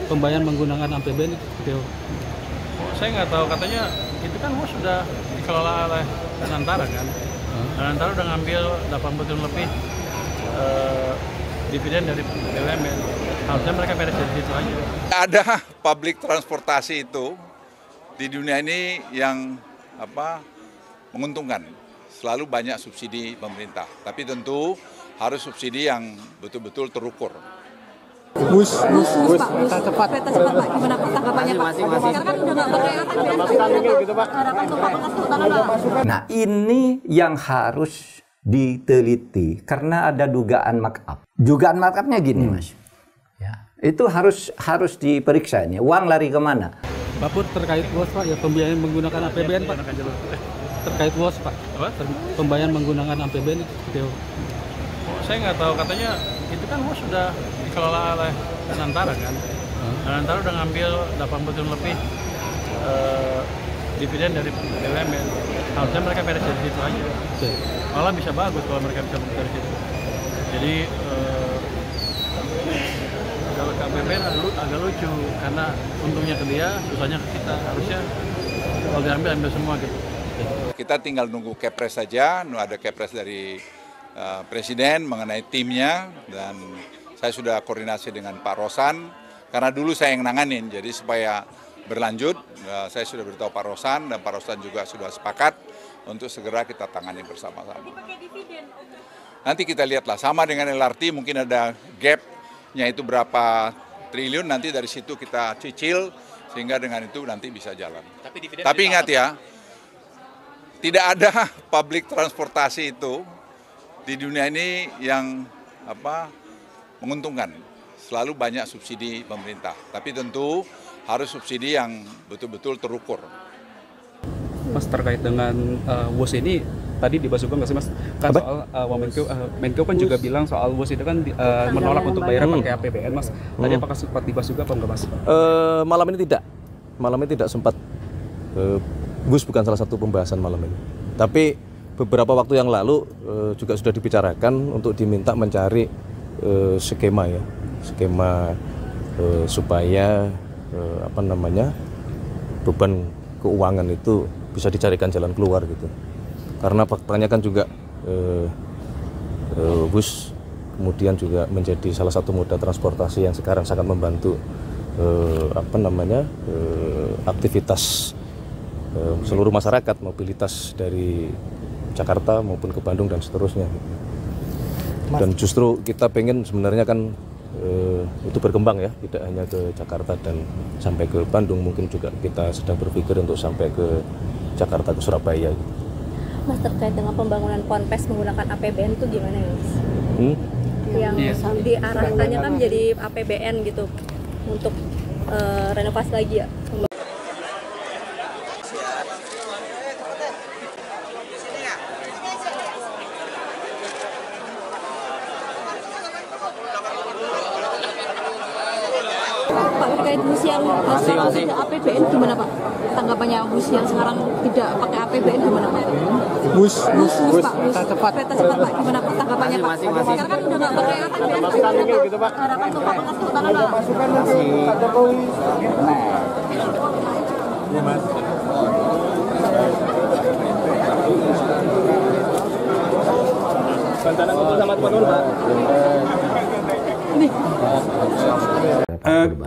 Pembayaran menggunakan APBN itu. Saya nggak tahu, katanya itu kan sudah dikelola oleh Danantara kan. Danantara udah ngambil 80 triliun lebih dividen dari BUMN. Harusnya mereka beres dari situ aja. Ada public transportasi itu di dunia ini yang menguntungkan. Selalu banyak subsidi pemerintah, tapi tentu harus subsidi yang betul-betul terukur. Bus kereta cepat Pak, gimana Pak tanggapannya Pak? Sekarang kan udah nggak pakai APBN. Nah ini yang harus diteliti karena ada dugaan markup. Dugaan markupnya gini Mas, ya, itu harus diperiksa ini. Uang lari kemana? Bapak terkait WOS Pak, ya pembayaran menggunakan APBN Pak. Terkait WOS Pak, pembayaran menggunakan APBN itu. Saya nggak tahu, katanya itu kan sudah dikelola oleh Danantara kan. Danantara udah ngambil 80 triliun lebih dividen dari BUMN. Harusnya mereka beres dari situ aja. Malah bisa bagus kalau mereka bisa beres dari situ. Jadi kalau APBN agak lucu karena untungnya ke dia, susahnya ke kita. Harusnya kalau diambil semua gitu. Kita tinggal nunggu kepres saja, ada kepres dari Presiden mengenai timnya, dan saya sudah koordinasi dengan Pak Rosan, karena dulu saya yang nanganin, jadi supaya berlanjut, saya sudah beritahu Pak Rosan, dan Pak Rosan juga sudah sepakat untuk segera kita tangani bersama-sama. Nanti kita lihatlah, sama dengan LRT mungkin ada gap-nya itu berapa triliun, nanti dari situ kita cicil, sehingga dengan itu nanti bisa jalan. Tapi ingat ya, tidak ada public transportasi itu di dunia ini yang menguntungkan. Selalu banyak subsidi pemerintah, tapi tentu harus subsidi yang betul-betul terukur. Mas, terkait dengan WOS ini tadi dibahas juga nggak sih Mas? Kan soal Menko kan juga bilang soal WOS itu kan menolak untuk bayar pakai APBN Mas. Tadi apakah sempat dibahas juga apa enggak Mas? Malam ini tidak sempat. WOS bukan salah satu pembahasan malam ini. Tapi beberapa waktu yang lalu juga sudah dibicarakan untuk diminta mencari skema supaya beban keuangan itu bisa dicarikan jalan keluar gitu. Karena faktanya kan juga bus kemudian juga menjadi salah satu moda transportasi yang sekarang sangat membantu aktivitas seluruh masyarakat, mobilitas dari Jakarta maupun ke Bandung dan seterusnya. Dan justru kita pengen sebenarnya kan itu berkembang ya, tidak hanya ke Jakarta dan sampai ke Bandung, mungkin juga kita sedang berpikir untuk sampai ke Jakarta, ke Surabaya gitu. Mas, terkait dengan pembangunan Ponpes menggunakan APBN itu gimana ya Mas? Yang diarahkannya kan menjadi APBN gitu untuk renovasi lagi ya. Pak, terkait bus yang masih APBN gimana Pak? Tanggapannya bus yang sekarang tidak pakai APBN gimana Pak? Bus kereta cepat Pak, gimana Pak tanggapannya Pak? Sekarang kan udah nggak pakai APBN. Harapan untuk Pak Pekas Kehutanan Pak.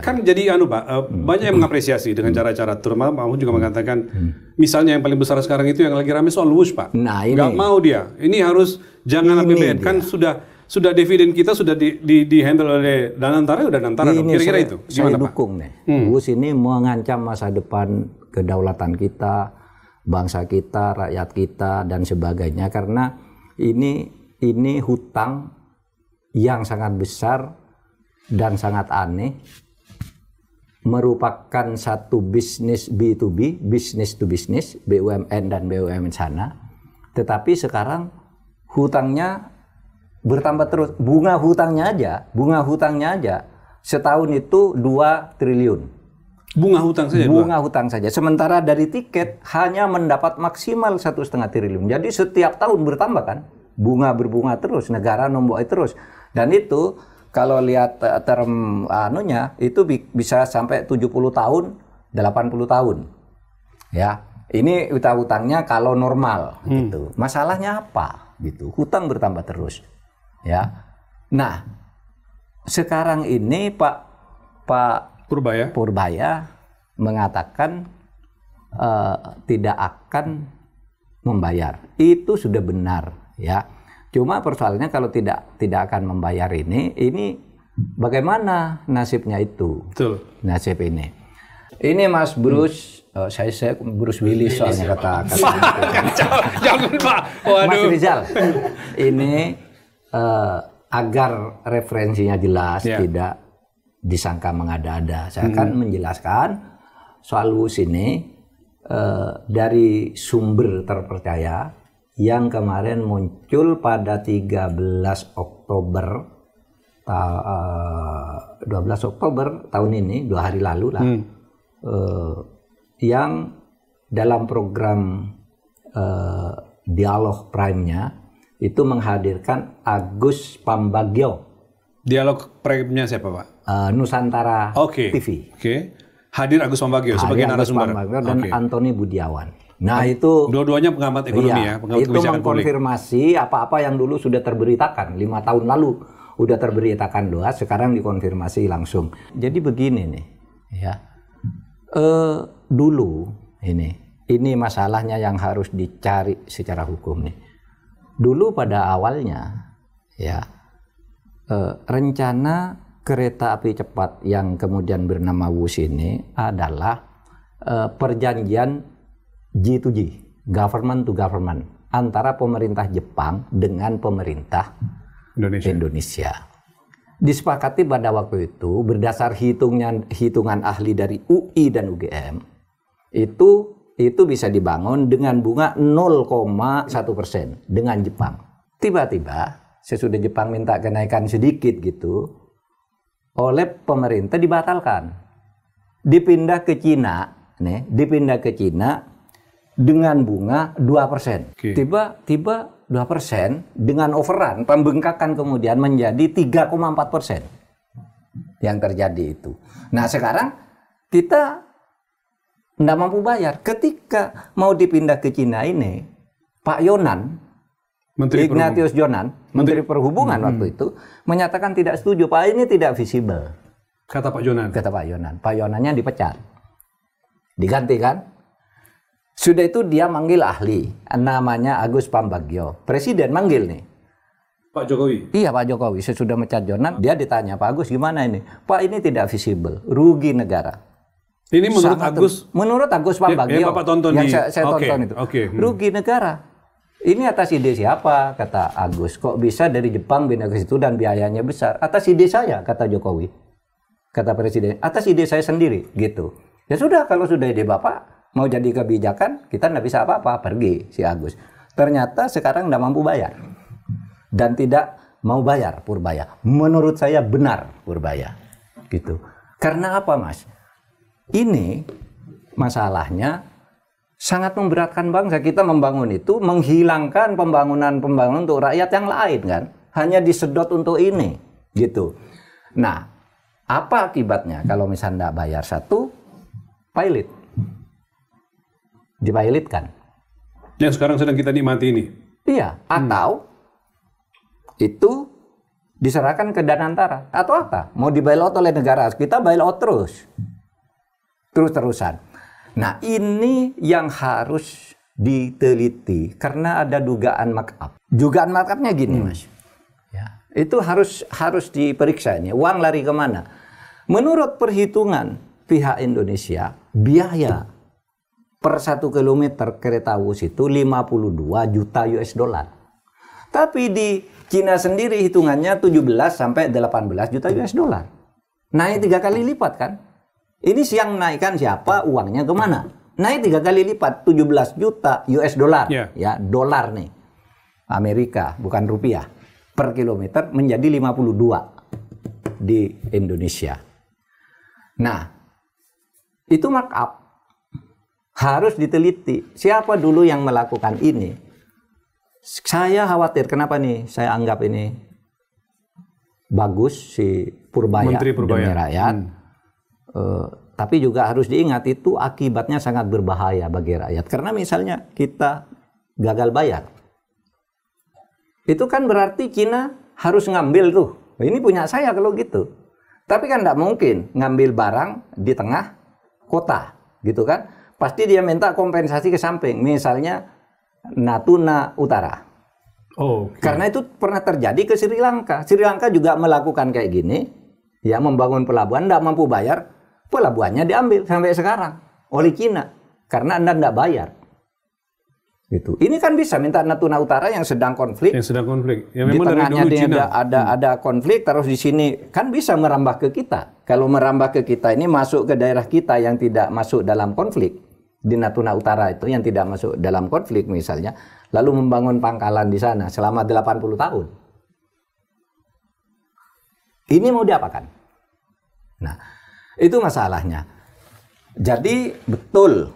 Kan jadi Pak, banyak yang mengapresiasi dengan cara-cara, terutama Pak Mahfud juga mengatakan, misalnya yang paling besar sekarang itu yang lagi rame soal WOS Pak. Nah, ini nggak mau dia, ini harus jangan APBN, kan sudah dividen kita sudah di handle oleh Danantara, udah Danantara dong. Kira-kira itu gimana saya dukung nih. WOS ini mengancam masa depan kedaulatan kita, bangsa kita, rakyat kita dan sebagainya, karena ini hutang yang sangat besar dan sangat aneh, merupakan satu bisnis B2B, business to business, BUMN dan BUMN sana, tetapi sekarang hutangnya bertambah terus. Bunga hutangnya aja setahun itu 2 triliun. Bunga hutang saja? Bunga hutang saja. Sementara dari tiket hanya mendapat maksimal 1,5 triliun. Jadi setiap tahun bertambah kan? Bunga berbunga terus, negara nombok terus. Dan itu kalau lihat term anunya itu bisa sampai 70 tahun, 80 tahun. Ya. Ini utang-utangnya kalau normal gitu. Masalahnya apa gitu? Hutang bertambah terus. Ya. Nah, sekarang ini Pak Purbaya mengatakan tidak akan membayar. Itu sudah benar, ya. Cuma persoalannya kalau tidak akan membayar ini bagaimana nasibnya itu? Betul. Nasib ini. Ini Mas Bruce, saya Bruce Willis soalnya kata Jangan Pak. Waduh. Mas Rizal, ini agar referensinya jelas, tidak disangka mengada-ada. Saya akan menjelaskan soal WUS ini dari sumber terpercaya yang kemarin muncul pada 12 Oktober tahun ini, 2 hari lalu lah. Yang dalam program Dialog Prime-nya itu menghadirkan Agus Pambagio. Dialog Prime-nya siapa Pak? Nusantara TV. Hadir Agus Pambagio sebagai narasumber. Dan Antoni Budiawan. Nah itu dua-duanya pengamat ekonomi pengamat itu mengkonfirmasi apa-apa yang dulu sudah terberitakan 5 tahun lalu udah terberitakan luas, sekarang dikonfirmasi langsung. Jadi begini nih, ya. Dulu ini masalahnya yang harus dicari secara hukum nih. Dulu pada awalnya, ya, rencana kereta api cepat yang kemudian bernama WUS ini adalah perjanjian G2G, government to government, antara pemerintah Jepang dengan pemerintah Indonesia. Disepakati pada waktu itu berdasar hitungan ahli dari UI dan UGM itu bisa dibangun dengan bunga 0,1% dengan Jepang. Tiba-tiba sesudah Jepang minta kenaikan sedikit gitu, oleh pemerintah dibatalkan, dipindah ke Cina dengan bunga 2%. Tiba-tiba 2% dengan overrun, pembengkakan kemudian menjadi 3,4% yang terjadi itu. Nah sekarang kita tidak mampu bayar. Ketika mau dipindah ke Cina ini, Pak Yonan, Ignatius Jonan, Menteri Perhubungan waktu itu, menyatakan tidak setuju. Pak, ini tidak visible. Kata Pak Yonan. Pak Yonannya dipecat. Diganti kan? Sudah itu dia manggil ahli, namanya Agus Pambagio. Presiden manggil nih. Pak Jokowi? Iya, Pak Jokowi. Sesudah mecat Jonan, dia ditanya, Pak Agus gimana ini? Pak, ini tidak visible, rugi negara. Ini menurut Agus? Menurut Agus Pambagio, yang Bapak tonton yang saya tonton itu. Rugi negara. Ini atas ide siapa? Kata Agus. Kok bisa dari Jepang pindah ke situ dan biayanya besar? Atas ide saya, kata Jokowi. Kata Presiden, atas ide saya sendiri, gitu. Ya sudah, kalau sudah ide Bapak, mau jadi kebijakan, kita nggak bisa apa-apa, pergi si Agus. Ternyata sekarang nggak mampu bayar. Dan tidak mau bayar Purbaya. Menurut saya benar Purbaya. Gitu. Karena apa Mas? Ini masalahnya sangat memberatkan bangsa. Kita membangun itu, menghilangkan pembangunan untuk rakyat yang lain kan. Hanya disedot untuk ini. Gitu. Nah, apa akibatnya kalau misalnya nggak bayar? Satu, pilot. Dipilotkan. Yang sekarang sedang kita nikmati ini. Iya, atau itu diserahkan ke Danantara atau apa? Mau di-bailout oleh negara, kita bailout terus-terusan. Nah, ini yang harus diteliti karena ada dugaan markup. Dugaan markupnya gini, Mas. Ya, itu harus diperiksa ini. Uang lari kemana? Menurut perhitungan pihak Indonesia, biaya per 1 kilometer kereta WUS itu 52 juta US dollar. Tapi di Cina sendiri hitungannya 17 sampai 18 juta US dollar. Naik 3 kali lipat kan? Ini siang naikkan siapa, uangnya kemana? Naik 3 kali lipat, 17 juta US dollar. Ya, dolar nih. Amerika, bukan rupiah. Per kilometer menjadi 52 di Indonesia. Nah, itu markup. Harus diteliti. Siapa dulu yang melakukan ini? Saya khawatir. Kenapa nih? Saya anggap ini bagus si Purbaya demi rakyat. Tapi juga harus diingat itu akibatnya sangat berbahaya bagi rakyat. Karena misalnya kita gagal bayar, itu kan berarti Cina harus ngambil tuh. Ini punya saya kalau gitu. Tapi kan tidak mungkin ngambil barang di tengah kota, gitu kan? Pasti dia minta kompensasi ke samping, misalnya Natuna Utara. Karena itu pernah terjadi ke Sri Lanka. Sri Lanka juga melakukan kayak gini, ya membangun pelabuhan, tidak mampu bayar, pelabuhannya diambil sampai sekarang oleh Cina karena Anda tidak bayar. Gitu. Ini kan bisa minta Natuna Utara yang sedang konflik. Yang sedang konflik. Ya, di memang tengahnya dari dulu Cina ada konflik, terus di sini kan bisa merambah ke kita. Kalau merambah ke kita ini masuk ke daerah kita yang tidak masuk dalam konflik di Natuna Utara itu yang tidak masuk dalam konflik misalnya, lalu membangun pangkalan di sana selama 80 tahun. Ini mau diapakan? Nah, itu masalahnya. Jadi betul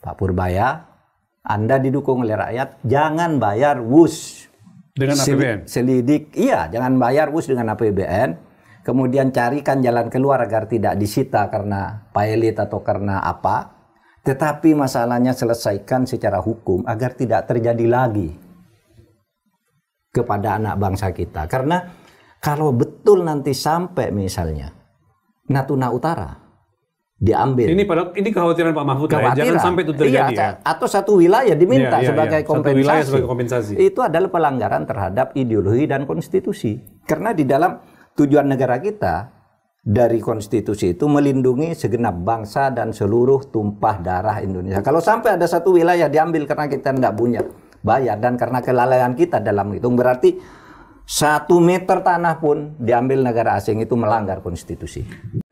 Pak Purbaya, Anda didukung oleh rakyat, jangan bayar WUS dengan APBN. Selidik, iya, jangan bayar WUS dengan APBN. Kemudian carikan jalan keluar agar tidak disita karena pilot atau karena apa. Tetapi masalahnya selesaikan secara hukum agar tidak terjadi lagi kepada anak bangsa kita. Karena kalau betul nanti sampai misalnya Natuna Utara diambil. Ini kekhawatiran Pak Mahfud. Jangan sampai itu terjadi. Iya, atau satu wilayah diminta sebagai kompensasi. Itu adalah pelanggaran terhadap ideologi dan konstitusi. Karena di dalam tujuan negara kita dari konstitusi itu melindungi segenap bangsa dan seluruh tumpah darah Indonesia. Kalau sampai ada satu wilayah diambil karena kita tidak punya bayar dan karena kelalaian kita dalam itu, berarti 1 meter tanah pun diambil negara asing, itu melanggar konstitusi.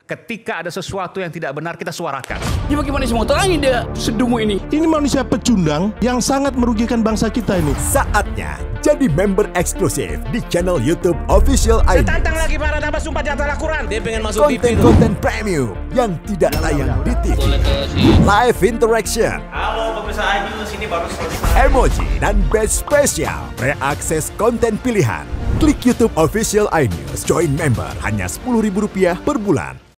Ketika ada sesuatu yang tidak benar, kita suarakan. Ya bagaimana semua terangin dia sedumu ini? Ini manusia pecundang yang sangat merugikan bangsa kita ini. Saatnya jadi member eksklusif di channel YouTube Official iNews. Tantang lagi para sumpah di atas Al-Quran. Dia pengen masuk konten premium yang tidak tayang di TV. Live interaction. Halo pemirsa iNews, ini baru selesai. Emoji dan badge spesial. Reakses konten pilihan. Klik YouTube Official iNews. Join member hanya Rp10.000 per bulan.